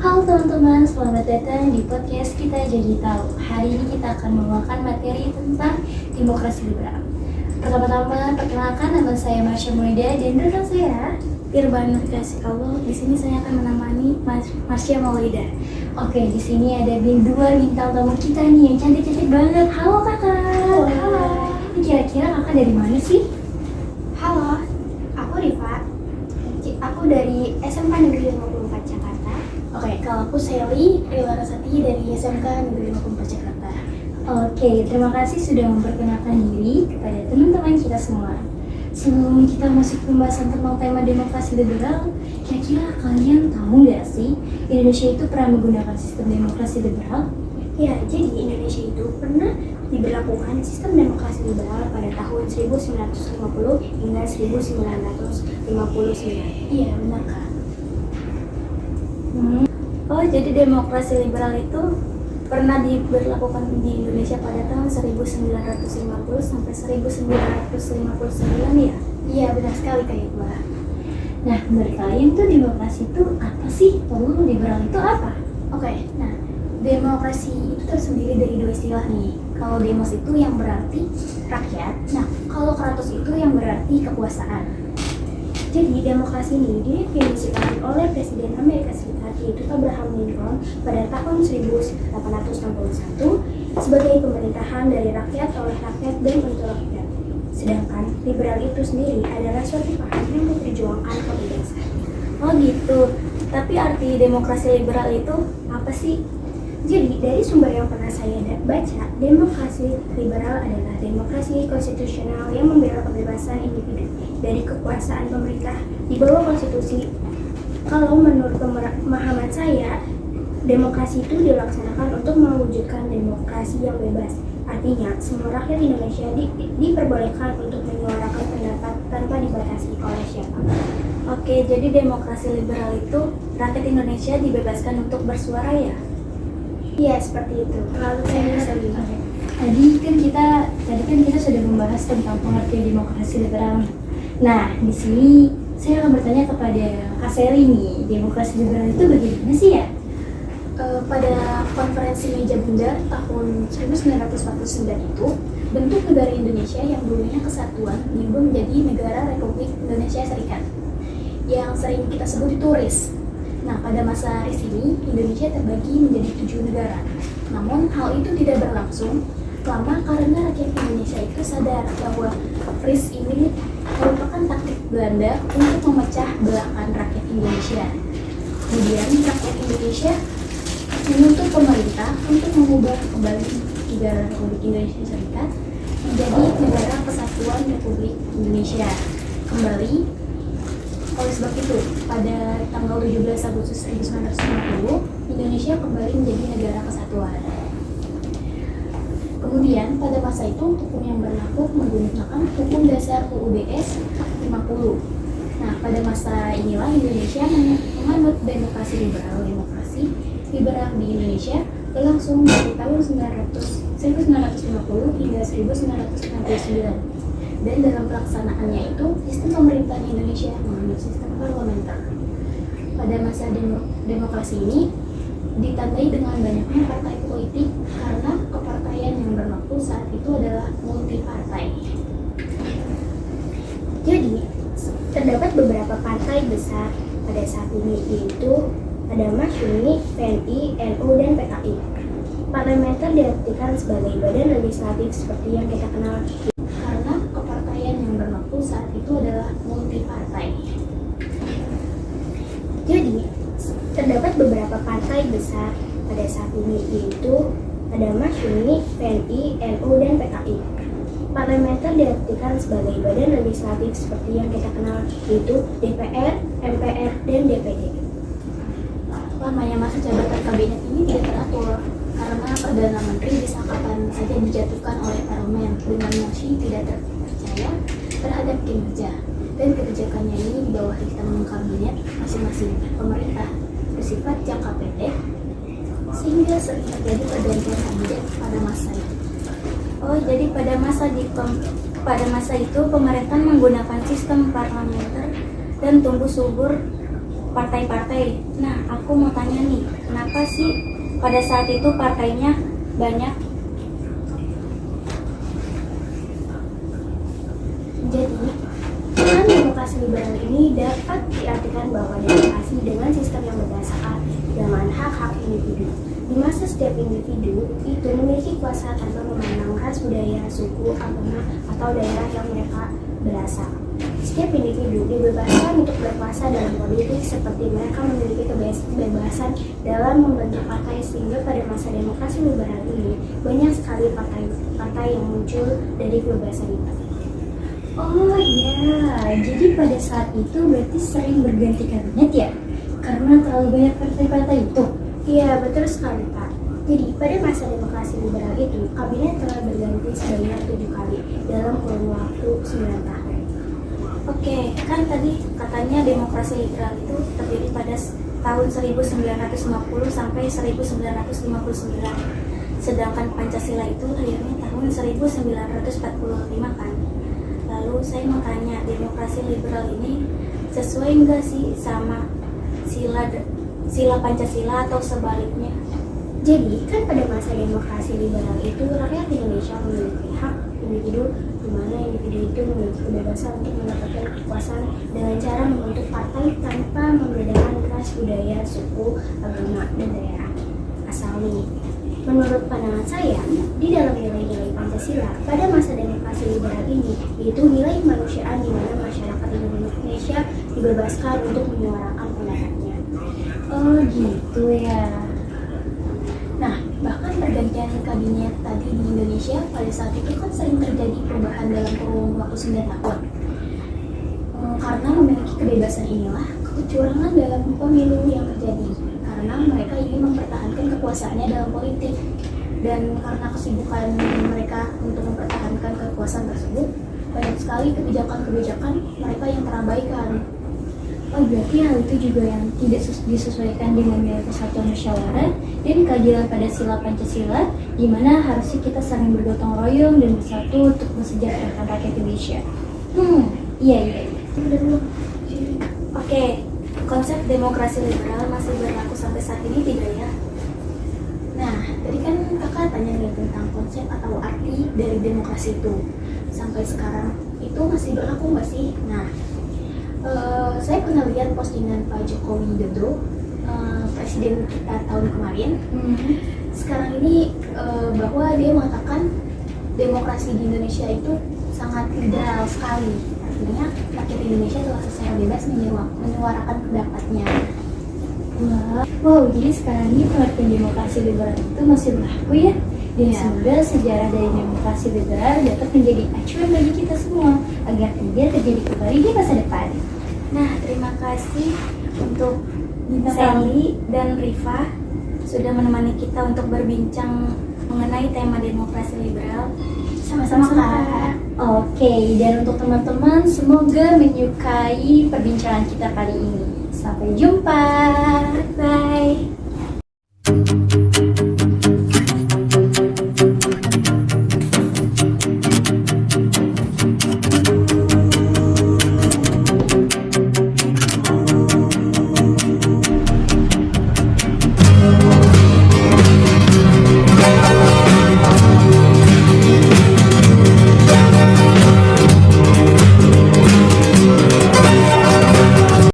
Halo teman-teman, selamat datang di podcast Kita Jadi Tahu. Hari ini kita akan membawakan materi tentang demokrasi liberal. Pertama-tama, perkenalkan nama saya Marsha Maulida dan rekan saya Irban Nurkasih Allah. Di sini saya akan menemani Marsha Maulida. Oke, di sini ada dua bintang tamu kita nih yang cantik-cantik banget. Halo kakak. Halo. Ini kira-kira kakak dari mana sih? Halo, aku Rifa. Aku dari SMK Negeri 54 Jakarta. Oke, kalau Aku Sally Rilarasati dari SMK Negeri 54 Jakarta. Oke, terima kasih sudah memperkenalkan diri kepada teman-teman kita semua. Sebelum kita masuk pembahasan tentang tema demokrasi liberal, kira-kira kalian tahu nggak sih Indonesia itu pernah menggunakan sistem demokrasi liberal? Ya, jadi Indonesia itu pernah diberlakukan sistem demokrasi liberal pada tahun 1950 hingga 1959. Iya, benar Kak. Oh, jadi demokrasi liberal itu pernah diberlakukan di Indonesia pada tahun 1950 sampai 1959 ya? Iya, benar sekali Kak Iqbal. Nah, menurut kalian tuh demokrasi itu apa sih? Lalu liberal itu apa? Oke, nah demokrasi itu tersendiri dari dua istilah nih. Kalau demos itu yang berarti rakyat, nah kalau kratos itu yang berarti kekuasaan. Jadi demokrasi ini didefinisikan oleh Presiden Amerika Serikat yaitu Abraham Lincoln pada tahun 1861 sebagai pemerintahan dari rakyat oleh rakyat dan untuk rakyat. Sedangkan liberal itu sendiri adalah suatu paham yang memperjuangkan kebebasan. Oh gitu. Tapi arti demokrasi liberal itu apa sih? Jadi, dari sumber yang pernah saya baca, demokrasi liberal adalah demokrasi konstitusional yang membela kebebasan individu dari kekuasaan pemerintah di bawah konstitusi. Kalau menurut pemahaman saya, demokrasi itu dilaksanakan untuk mewujudkan demokrasi yang bebas. Artinya, semua rakyat Indonesia diperbolehkan untuk menyuarakan pendapat tanpa dibatasi oleh siapapun. Oke, jadi demokrasi liberal itu rakyat Indonesia dibebaskan untuk bersuara ya? Iya, seperti itu. Lalu saya bisa bilang. Tadi kan kita sudah membahas tentang pengertian demokrasi liberal. Nah, di sini saya akan bertanya kepada Kak Sally nih, demokrasi liberal itu bagaimana sih ya? Pada konferensi meja bundar tahun 1949 itu, bentuk negara Indonesia yang dulunya kesatuan diubah menjadi negara Republik Indonesia Serikat yang sering kita sebut itu RIS. Nah, pada masa RIS ini, Indonesia terbagi menjadi 7 negara. Namun, hal itu tidak berlangsung lama karena rakyat Indonesia itu sadar bahwa RIS ini merupakan taktik Belanda untuk memecah belahkan rakyat Indonesia. Kemudian, rakyat Indonesia menuntut pemerintah untuk mengubah kembali negara Republik Indonesia Serikat menjadi negara kesatuan Republik Indonesia kembali. Oleh sebab itu, pada tanggal 17 Agustus 1950, Indonesia kembali menjadi negara kesatuan. Kemudian, pada masa itu, hukum yang berlaku menggunakan hukum dasar UUD-S 50. Nah, pada masa inilah Indonesia menganut demokrasi liberal. Demokrasi liberal di Indonesia berlangsung dari tahun 1950 hingga 1999. Dan dalam pelaksanaannya itu, sistem pemerintahan Indonesia menganut sistem parlementer. Pada masa demokrasi ini ditandai dengan banyaknya partai politik karena kepartaian yang berlaku saat itu adalah multipartai. Jadi, terdapat beberapa partai besar pada saat ini, yaitu ada Masyumi, PNI, NU, dan PKI. Parlementer diartikan sebagai badan legislatif seperti yang kita kenal karena kepartaian yang berlaku saat itu adalah multipartai. Jadi, terdapat beberapa partai besar pada saat ini, yaitu ada Masyumi, PNI, NU, dan PKI. Parlementer diartikan sebagai badan legislatif seperti yang kita kenal, yaitu DPR, MPR, dan DPD. Lamanya masa jabatan kabinet ini tidak teratur karena Perdana Menteri bisa kapan saja dijatuhkan oleh parlemen dengan mosi tidak percaya terhadap kinerja, dan kebijakannya ini di bawah diktator kabinet masing-masing pemerintah bersifat jangka pendek sehingga sering terjadi pergantian kabinet pada masa itu. Oh, jadi pada masa itu pemerintah menggunakan sistem parlementer dan tumbuh subur partai-partai. Nah, aku mau tanya nih, kenapa sih pada saat itu partainya banyak? Jadi, dengan demokrasi liberal ini dapat diartikan bahwa demokrasi dengan sistem yang berdasarkan dengan hak-hak individu. Di masa setiap individu itu memiliki kuasa tanpa memandang ras, budaya, suku, agama, atau daerah yang mereka berasal. Setiap individu dibebaskan untuk berkuasa dalam politik seperti mereka memiliki kebebasan dalam membentuk partai sehingga pada masa demokrasi liberal ini banyak sekali partai yang muncul dari kebebasan itu. Oh iya, jadi pada saat itu berarti sering berganti kabinet ya? Karena terlalu banyak partai-partai itu. Iya, betul sekali Pak. Jadi pada masa demokrasi liberal itu, kabinet telah berganti sebanyak 7 kali dalam kurun waktu 9 tahun. Oke, kan tadi katanya demokrasi liberal itu terdiri pada tahun 1950 sampai 1959. Sedangkan Pancasila itu lahirnya tahun 1945 kan. Lalu saya mau tanya, demokrasi liberal ini sesuai enggak sih sama sila Pancasila atau sebaliknya? Jadi, kan pada masa demokrasi liberal itu, rakyat Indonesia memiliki hak individu, di mana individu itu memiliki kebebasan untuk mendapatkan kekuasaan dengan cara membentuk partai tanpa membedakan ras, budaya, suku, agama, dan daerah asalnya. Menurut pandangan saya, di dalam nilai-nilai Pancasila, pada masa demokrasi liberal ini, yaitu nilai kemanusiaan di mana masyarakat Indonesia dibebaskan untuk menyuarakan pendapatnya. Oh gitu ya. Nah, bahkan pergantian kabinet tadi di Indonesia pada saat itu kan sering terjadi perubahan dalam kurun waktu 9 tahun. Karena memiliki kebebasan inilah, kecurangan dalam pemilu yang terjadi. Karena mereka ingin mempertahankan kekuasaannya dalam politik. Dan karena kesibukan mereka untuk mempertahankan kekuasaan tersebut, banyak sekali kebijakan-kebijakan mereka yang terabaikan. Oh berarti hal itu juga yang tidak disesuaikan dengan nilai persatuan musyawarah dan keadilan pada sila Pancasila, di mana harusnya kita saling bergotong royong dan bersatu untuk mensejahterakan rakyat Indonesia. Iya. Oke, konsep demokrasi liberal masih berlaku sampai saat ini tidak ya? Nah, tadi kan kakak tanya nih tentang konsep atau arti dari demokrasi itu. Sampai sekarang itu masih berlaku nggak sih? Nah, saya pernah lihat postingan Pak Joko Widodo, presiden kita tahun kemarin. Sekarang ini bahwa dia mengatakan demokrasi di Indonesia itu sangat liberal sekali. Artinya rakyat Indonesia telah secara bebas menyuarakan pendapatnya. Wow, jadi sekarang ini pengertian demokrasi liberal itu masih berlaku ya? Dan semoga sejarah dari demokrasi liberal dapat menjadi acuan bagi kita semua agar tidak terjadi kembali di masa depan. Nah, terima kasih untuk Sally dan Rifa sudah menemani kita untuk berbincang mengenai tema demokrasi liberal. Sama-sama Kak. Oke, dan untuk teman-teman semoga menyukai perbincangan kita kali ini. Sampai jumpa.